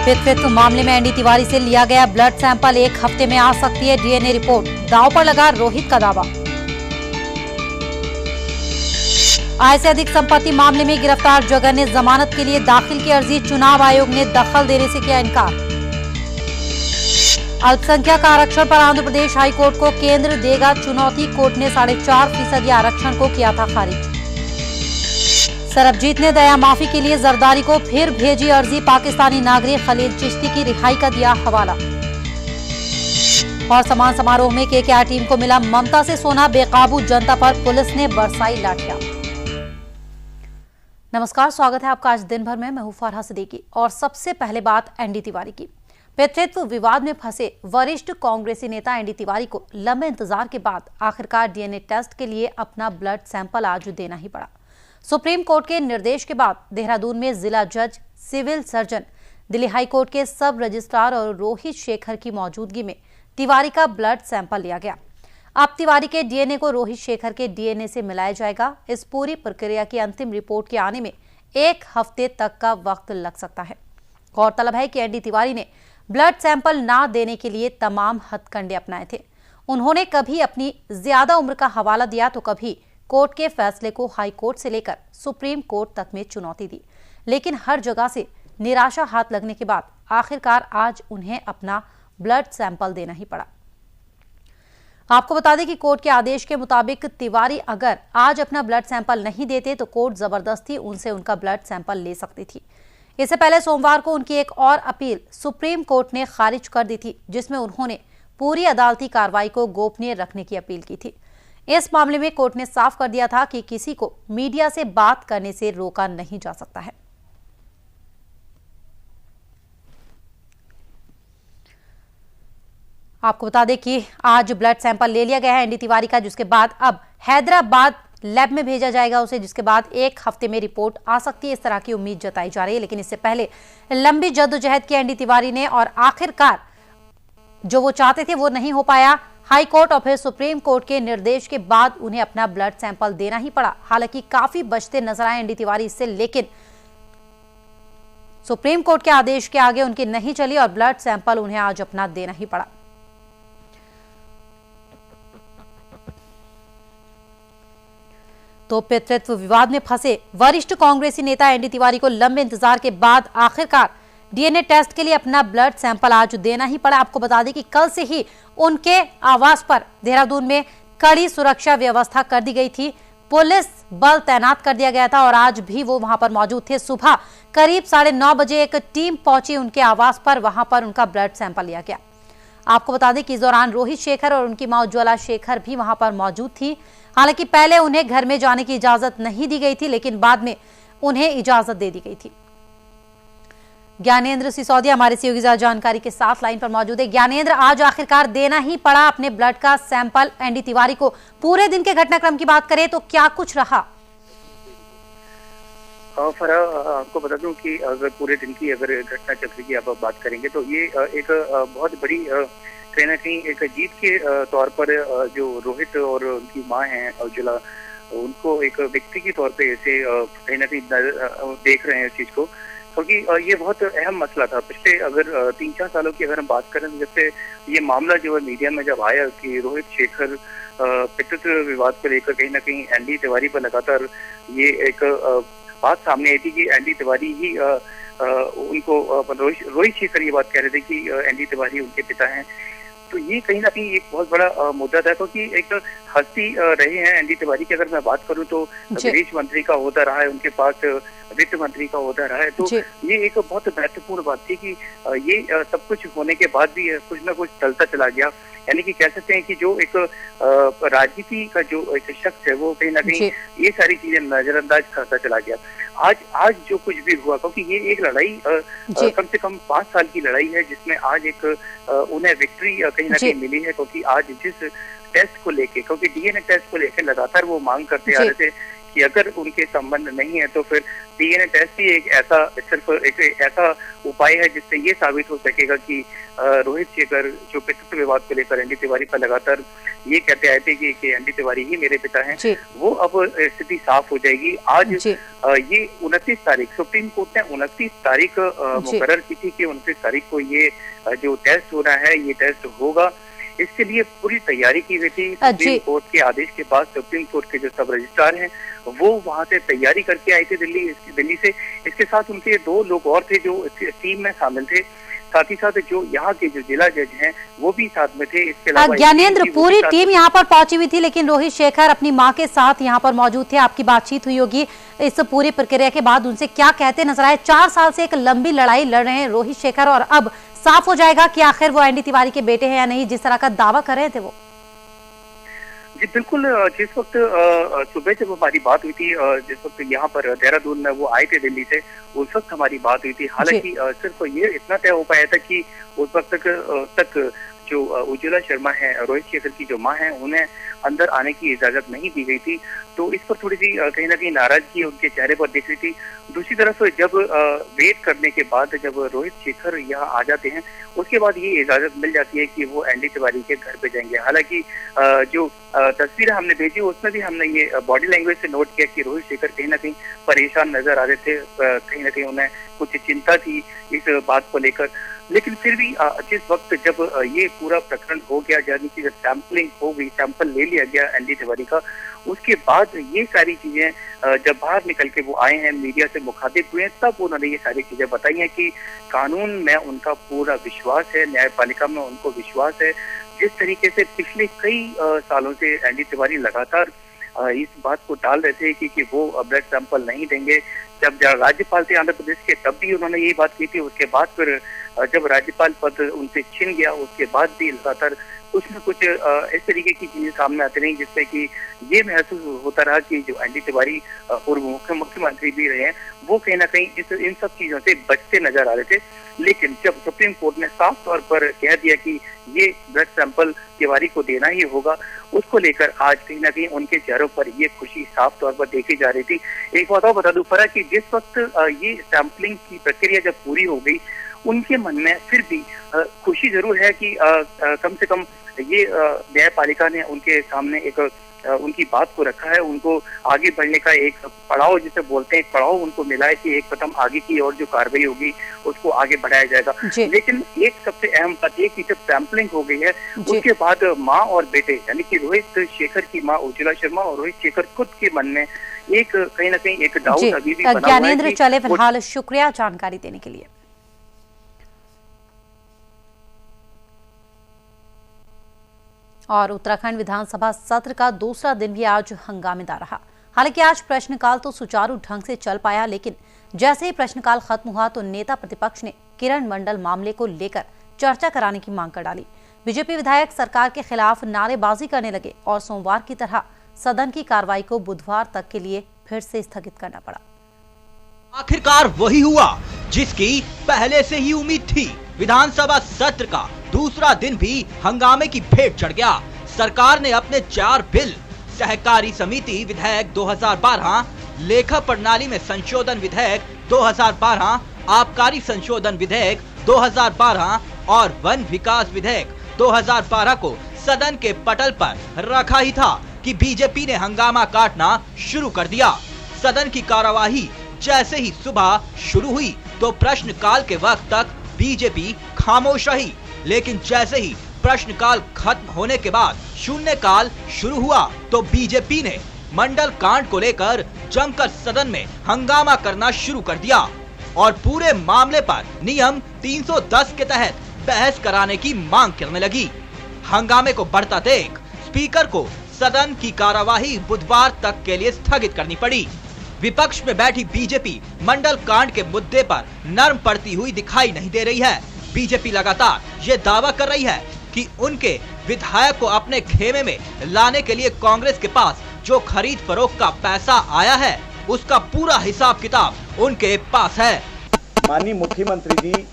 पितृत्व मामले में एनडी तिवारी से लिया गया ब्लड सैंपल 1 हफ्ते में आ सकती है डीएनए रिपोर्ट, दांव पर लगा रोहित का दावा। आय से अधिक संपत्ति मामले में गिरफ्तार जगन ने जमानत के लिए दाखिल की अर्जी, चुनाव आयोग ने दखल देने से किया इनकार। अल्पसंख्यक आरक्षण पर आंध्र प्रदेश हाईकोर्ट को केंद्र देगा चुनौती, कोर्ट ने 4.5% आरक्षण को किया था खारिज। सरबजीत ने दया माफी के लिए जरदारी को फिर भेजी अर्जी, पाकिस्तानी नागरिक खलील चिश्ती की रिहाई का दिया हवाला। और सम्मान समारोह में केकेआर टीम को मिला ममता से सोना, बेकाबू जनता पर पुलिस ने बरसाई लाठियां। नमस्कार, स्वागत है आपका आज दिन भर में। मैं हूं फरहा सिद्दीकी और सबसे पहले बात एनडी तिवारी की। पितृत्व विवाद में फंसे वरिष्ठ कांग्रेसी नेता एनडी तिवारी को लंबे इंतजार के बाद आखिरकार डीएनए टेस्ट के लिए अपना ब्लड सैंपल आज देना ही पड़ा। सुप्रीम कोर्ट के निर्देश के बाद देहरादून में जिला जज, civil surgeon, Delhi high court के सब रजिस्ट्रार और रोहित शेखर की मौजूदगी में तिवारी का ब्लड सैंपल लिया गया। अब तिवारी के डीएनए को रोहित शेखर के डीएनए से मिलाया जाएगा। इस पूरी प्रक्रिया की अंतिम रिपोर्ट के आने में 1 हफ्ते तक का वक्त लग सकता है। गौरतलब है कि एनडी तिवारी ने ब्लड सैंपल ना देने के लिए तमाम हथकंडे अपनाए थे। उन्होंने कभी अपनी ज्यादा उम्र का हवाला दिया तो कभी कोर्ट के फैसले को हाई कोर्ट से लेकर सुप्रीम कोर्ट तक में चुनौती दी, लेकिन हर जगह से निराशा हाथ लगने के बाद आखिरकार आज उन्हें अपना ब्लड सैंपल देना ही पड़ा। आपको बता दें कि कोर्ट के आदेश के मुताबिक तिवारी अगर आज अपना ब्लड सैंपल नहीं देते तो कोर्ट जबरदस्ती उनसे उनका ब्लड सैंपल ले सकती थी। इससे पहले सोमवार को उनकी एक और अपील सुप्रीम कोर्ट ने खारिज कर दी थी, जिसमें उन्होंने पूरी अदालती कार्रवाई को गोपनीय रखने की अपील की थी। इस मामले में कोर्ट ने साफ कर दिया था कि किसी को मीडिया से बात करने से रोका नहीं जा सकता है। आपको बता दें कि आज ब्लड सैंपल ले लिया गया है एनडी तिवारी का, जिसके बाद अब हैदराबाद लैब में भेजा जाएगा उसे, जिसके बाद 1 हफ्ते में रिपोर्ट आ सकती है, इस तरह की उम्मीद जताई जा रही है। लेकिन इससे पहले लंबी जद्दोजहद की एनडी तिवारी ने और आखिरकार जो वो चाहते थे वो नहीं हो पाया। हाई कोर्ट और फिर सुप्रीम कोर्ट के निर्देश के बाद उन्हें अपना ब्लड सैंपल देना ही पड़ा। हालांकि काफी बचते नजर आए एनडी तिवारी इससे, लेकिन सुप्रीम कोर्ट के आदेश के आगे उनकी नहीं चली और ब्लड सैंपल उन्हें आज अपना देना ही पड़ा। तो पितृत्व विवाद में फंसे वरिष्ठ कांग्रेसी नेता एनडी तिवारी को लंबे इंतजार के बाद आखिरकार डीएनए टेस्ट के लिए अपना ब्लड सैंपल आज देना ही पड़ा। आपको बता दें कि कल से ही उनके आवास पर देहरादून में कड़ी सुरक्षा व्यवस्था कर दी गई थी, पुलिस बल तैनात कर दिया गया था और आज भी वो वहां पर मौजूद थे। सुबह करीब 9:30 बजे एक टीम पहुंची उनके आवास पर, वहां पर उनका ब्लड सैंपल लिया गया। आपको बता दें कि इस दौरान रोहित शेखर और उनकी मां उज्ज्वला शेखर भी वहां पर मौजूद थी। हालांकि पहले उन्हें घर में जाने की इजाजत नहीं दी गई थी, लेकिन बाद में उन्हें इजाजत दे दी गई थी। ज्ञानेंद्र सिसोदिया हमारे सहयोगी जानकारी के साथ लाइन पर मौजूद है। ज्ञानेंद्र, आज आखिरकार देना ही पड़ा अपने ब्लड का सैंपल एनडी तिवारी को। पूरे दिन के घटनाक्रम की बात करें तो क्या कुछ रहा? फरा, आपको बता दूं कि अगर पूरे दिन की अगर घटना चक्र की आप बात करेंगे तो ये एक बहुत बड़ी कहीं ना कहीं एक जीत के तौर पर जो रोहित और उनकी माँ हैं उज्ज्वला, उनको एक व्यक्ति के तौर पे ऐसे कहीं ना कहीं देख रहे हैं इस चीज को, क्योंकि ये बहुत अहम मसला था। पिछले अगर 3-4 सालों की अगर हम बात करें, जैसे ये मामला जो है मीडिया में जब आया कि रोहित शेखर पितृत्व विवाद को लेकर कहीं ना कहीं एनडी तिवारी पर लगातार ये एक बात सामने आई थी कि एनडी तिवारी ही उनको रोहित शेखर ये बात कह रहे थे कि एनडी तिवारी उनके पिता हैं। तो ये कहीं ना कहीं एक बहुत बड़ा मुद्दा था, क्योंकि एक हस्ती रहे हैं एनडी तिवारी की। अगर मैं बात करूं तो विदेश मंत्री का होता रहा है, उनके पास वित्त मंत्री का होता रहा है। तो ये एक बहुत महत्वपूर्ण बात थी कि ये सब कुछ होने के बाद भी कुछ ना कुछ चलता चला गया। यानी कि कह सकते हैं कि जो एक राजनीति का जो एक शख्स है वो कहीं ना कहीं ये सारी चीजें नजरअंदाज करता चला गया। आज जो कुछ भी हुआ, क्योंकि ये एक लड़ाई कम से कम 5 साल की लड़ाई है, जिसमें आज एक उन्हें विक्ट्री कहीं ना कहीं मिली है। क्योंकि आज जिस टेस्ट को लेके, क्योंकि डीएनए टेस्ट को लेकर लगातार वो मांग करते आ रहे थे कि अगर उनके संबंध नहीं है तो फिर डीएनए टेस्ट ही एक ऐसा सिर्फ एक ऐसा उपाय है जिससे ये साबित हो सकेगा कि रोहित शेखर जो पितृत्व विवाद को लेकर एनडी तिवारी पर लगातार ये कहते आए थे कि एनडी तिवारी ही मेरे पिता हैं, वो अब स्थिति साफ हो जाएगी। आज ये 29 तारीख सुप्रीम कोर्ट ने 29 तारीख मुकर्रर की थी कि 29 तारीख को ये जो टेस्ट हो रहा है ये टेस्ट होगा। इसके लिए पूरी तैयारी की गई थी। सुप्रीम कोर्ट के आदेश के बाद सुप्रीम कोर्ट के जो सब रजिस्ट्रार हैं वो वहां से तैयारी करके आए थे दिल्ली से। इसके साथ उनके 2 लोग और थे जो टीम में शामिल थे, साथ ही साथ जो यहाँ के जो जिला जज हैं वो भी साथ में थे। इसके अलावा ज्ञानेंद्र, पूरी टीम यहाँ पर पहुंची हुई थी, लेकिन रोहित शेखर अपनी मां के साथ यहाँ पर मौजूद थे। आपकी बातचीत हुई होगी इस पूरी प्रक्रिया के बाद, उनसे क्या कहते नजर आए? 4 साल से एक लंबी लड़ाई लड़ रहे हैं रोहित शेखर और अब साफ हो जाएगा कि आखिर वो एनडी तिवारी के बेटे हैं या नहीं, जिस तरह का दावा कर रहे थे वो। जी बिल्कुल, जिस वक्त सुबह जब हमारी बात हुई थी, जिस वक्त यहाँ पर देहरादून में वो आए थे दिल्ली से, उस वक्त हमारी बात हुई थी। हालांकि सिर्फ ये इतना तय हो पाया था कि उस वक्त तक जो उज्ज्वला शर्मा है, रोहित शेखर की जो मां है, उन्हें अंदर आने की इजाजत नहीं दी गई थी। तो इस पर थोड़ी सी कहीं ना कहीं नाराजगी उनके चेहरे पर दिख रही थी। दूसरी तरफ जब वेट करने के बाद जब रोहित शेखर यहाँ आ जाते हैं, उसके बाद ये इजाजत मिल जाती है कि वो एनडी तिवारी के घर पे जाएंगे। हालांकि जो तस्वीरें हमने भेजी उसमें भी हमने ये बॉडी लैंग्वेज से नोट किया कि रोहित शेखर कहीं ना कहीं परेशान नजर आ रहे थे, कहीं ना कहीं उन्हें कुछ चिंता थी इस बात को लेकर। लेकिन फिर भी जिस वक्त जब ये पूरा प्रकरण हो गया, यानी कि जब सैंपलिंग हो गई, सैंपल ले लिया गया एनडी तिवारी का, उसके बाद ये सारी चीजें जब बाहर निकल के वो आए हैं, मीडिया से मुखातिब हुए हैं, तब उन्होंने ये सारी चीजें बताई हैं कि कानून में उनका पूरा विश्वास है, न्यायपालिका में उनको विश्वास है। जिस तरीके से पिछले कई सालों से एनडी तिवारी लगातार इस बात को टाल रहे थे कि वो ब्लड सैंपल नहीं देंगे। जब राज्यपाल थे आंध्र प्रदेश के, तब भी उन्होंने यही बात की थी। उसके बाद फिर जब राज्यपाल पद उनसे छिन गया, उसके बाद भी लगातार कुछ न कुछ इस तरीके की चीजें सामने आती रही, जिससे कि ये महसूस होता रहा कि जो एनडी तिवारी पूर्व मुख्यमंत्री भी रहे हैं, वो कहीं ना कहीं इन सब चीजों से बचते नजर आ रहे थे। लेकिन जब सुप्रीम कोर्ट ने साफ तौर पर कह दिया कि ये ब्लड सैंपल तिवारी को देना ही होगा, उसको लेकर आज कहीं ना कहीं उनके चेहरों पर ये खुशी साफ तौर पर देखी जा रही थी। एक बात और बता दूं फरा कि जिस वक्त ये सैंपलिंग की प्रक्रिया जब पूरी हो गई, उनके मन में फिर भी खुशी जरूर है कि कम से कम ये न्यायपालिका ने उनके सामने एक उनकी बात को रखा है, उनको आगे बढ़ने का एक पड़ाव जिसे बोलते हैं, पड़ाव उनको मिला है कि एक कदम आगे की और जो कार्रवाई होगी उसको आगे बढ़ाया जाएगा। लेकिन एक सबसे अहम बात ये कि जब सैंपलिंग हो गई है, उसके बाद माँ और बेटे यानी कि रोहित शेखर की माँ उज्ज्वला शर्मा और रोहित शेखर खुद के मन में एक कहीं ना कहीं एक डाउट अभी भी बना हुआ है। ज्ञानेंद्र, चले फिलहाल शुक्रिया जानकारी देने के लिए। और उत्तराखंड विधानसभा सत्र का दूसरा दिन भी आज हंगामेदार रहा। हालांकि आज प्रश्नकाल तो सुचारू ढंग से चल पाया, लेकिन जैसे ही प्रश्नकाल खत्म हुआ तो नेता प्रतिपक्ष ने किरण मंडल मामले को लेकर चर्चा कराने की मांग कर डाली। बीजेपी विधायक सरकार के खिलाफ नारेबाजी करने लगे और सोमवार की तरह सदन की कार्रवाई को बुधवार तक के लिए फिर से स्थगित करना पड़ा। आखिरकार वही हुआ जिसकी पहले से ही उम्मीद थी। विधानसभा सत्र का दूसरा दिन भी हंगामे की भेंट चढ़ गया। सरकार ने अपने 4 बिल, सहकारी समिति विधेयक 2012, लेखा प्रणाली में संशोधन विधेयक 2012, आबकारी संशोधन विधेयक 2012 और वन विकास विधेयक 2012 को सदन के पटल पर रखा ही था कि बीजेपी ने हंगामा काटना शुरू कर दिया। सदन की कार्यवाही जैसे ही सुबह शुरू हुई तो प्रश्नकाल के वक्त तक बीजेपी खामोश रही, लेकिन जैसे ही प्रश्नकाल खत्म होने के बाद शून्यकाल शुरू हुआ तो बीजेपी ने मंडल कांड को लेकर जमकर सदन में हंगामा करना शुरू कर दिया और पूरे मामले पर नियम 310 के तहत बहस कराने की मांग करने लगी। हंगामे को बढ़ता देख स्पीकर को सदन की कार्यवाही बुधवार तक के लिए स्थगित करनी पड़ी। विपक्ष में बैठी बीजेपी मंडल कांड के मुद्दे पर नर्म पड़ती हुई दिखाई नहीं दे रही है। बीजेपी लगातार ये दावा कर रही है कि उनके विधायक को अपने खेमे में लाने के लिए कांग्रेस के पास जो खरीद फरोख्त का पैसा आया है उसका पूरा हिसाब किताब उनके पास है। माननीय मुख्यमंत्री जी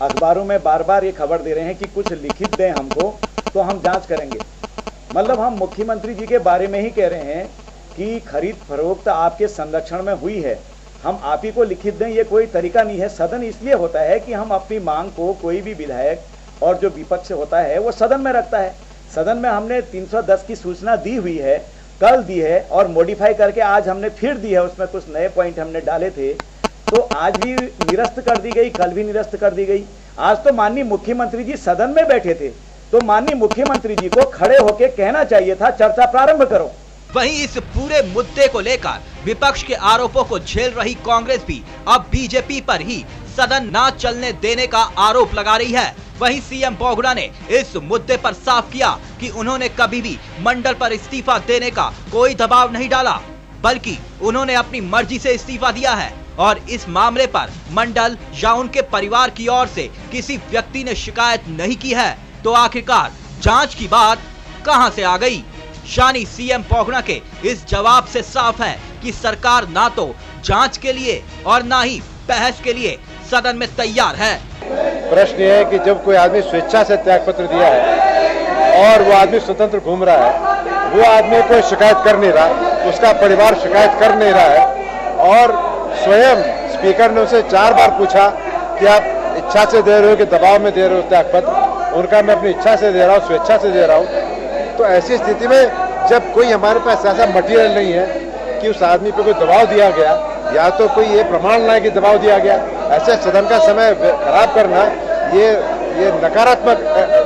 अखबारों में बार बार ये खबर दे रहे हैं कि कुछ लिखित दें हमको तो हम जांच करेंगे। मतलब हम मुख्यमंत्री जी के बारे में ही कह रहे हैं कि खरीद फरोख्त आपके संरक्षण में हुई है, हम आप ही को लिखित दें, ये कोई तरीका नहीं है। सदन इसलिए होता है कि हम अपनी मांग को कोई भी विधायक और जो विपक्ष होता है वो सदन में रखता है। सदन में हमने 310 की सूचना दी हुई है, कल दी है और मॉडिफाई करके आज हमने फिर दी है, उसमें कुछ नए पॉइंट हमने डाले थे, तो आज भी निरस्त कर दी गई, कल भी निरस्त कर दी गई। आज तो माननीय मुख्यमंत्री जी सदन में बैठे थे, तो माननीय मुख्यमंत्री जी को खड़े होकर कहना चाहिए था चर्चा प्रारंभ करो। वहीं इस पूरे मुद्दे को लेकर विपक्ष के आरोपों को झेल रही कांग्रेस भी अब बीजेपी पर ही सदन न चलने देने का आरोप लगा रही है। वहीं सीएम बोगड़ा ने इस मुद्दे पर साफ किया कि उन्होंने कभी भी मंडल पर इस्तीफा देने का कोई दबाव नहीं डाला, बल्कि उन्होंने अपनी मर्जी से इस्तीफा दिया है और इस मामले पर मंडल या उनके परिवार की ओर से किसी व्यक्ति ने शिकायत नहीं की है। तो आखिरकार जांच की बात कहां से आ गई? शानी सीएम बोगड़ा के इस जवाब से साफ है कि सरकार ना तो जांच के लिए और ना ही बहस के लिए सदन में तैयार है। प्रश्न यह है कि जब कोई आदमी स्वेच्छा से त्याग पत्र दिया है और वो आदमी स्वतंत्र घूम रहा है, वो आदमी कोई शिकायत कर नहीं रहा, उसका परिवार शिकायत कर नहीं रहा है और स्वयं स्पीकर ने उसे 4 बार पूछा कि आप इच्छा से दे रहे हो कि दबाव में दे रहे हो त्याग पत्र, उनका मैं अपनी इच्छा से दे रहा हूँ, स्वेच्छा से दे रहा हूँ। तो ऐसी स्थिति में जब कोई हमारे पास ऐसा मटेरियल नहीं है कि उस आदमी पे कोई दबाव दिया गया या तो कोई ये प्रमाण लाए कि दबाव दिया गया, ऐसे सदन का समय खराब करना ये नकारात्मक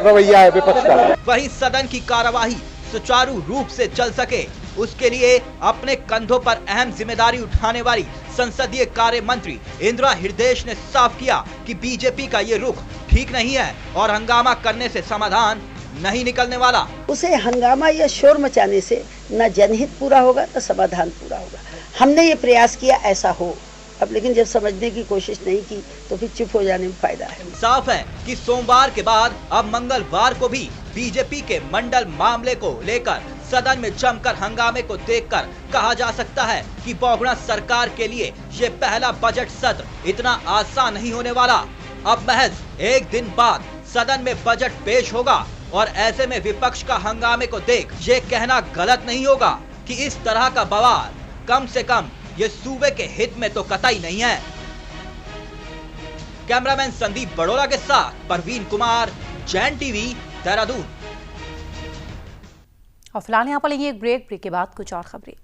रवैया है विपक्ष का। वहीं सदन की कार्यवाही सुचारू रूप से चल सके उसके लिए अपने कंधों पर अहम जिम्मेदारी उठाने वाली संसदीय कार्य मंत्री इंदिरा हृदयेश ने साफ किया कि बीजेपी का ये रुख ठीक नहीं है और हंगामा करने से समाधान नहीं निकलने वाला। उसे हंगामा या शोर मचाने से न जनहित पूरा होगा न समाधान पूरा होगा। हमने ये प्रयास किया ऐसा हो, अब लेकिन जब समझने की कोशिश नहीं की तो फिर चुप हो जाने में फायदा है। साफ है कि सोमवार के बाद अब मंगलवार को भी बीजेपी के मंडल मामले को लेकर सदन में जमकर हंगामे को देखकर कहा जा सकता है कि बोगड़ा सरकार के लिए ये पहला बजट सत्र इतना आसान नहीं होने वाला। अब महज एक दिन बाद सदन में बजट पेश होगा और ऐसे में विपक्ष का हंगामे को देख ये कहना गलत नहीं होगा कि इस तरह का बवाल कम से कम ये सूबे के हित में तो कतई नहीं है। कैमरामैन संदीप बड़ोला के साथ परवीन कुमार, जैन टीवी, देहरादून। और फिलहाल यहाँ पर लेंगे एक ब्रेक के बाद कुछ और खबरें।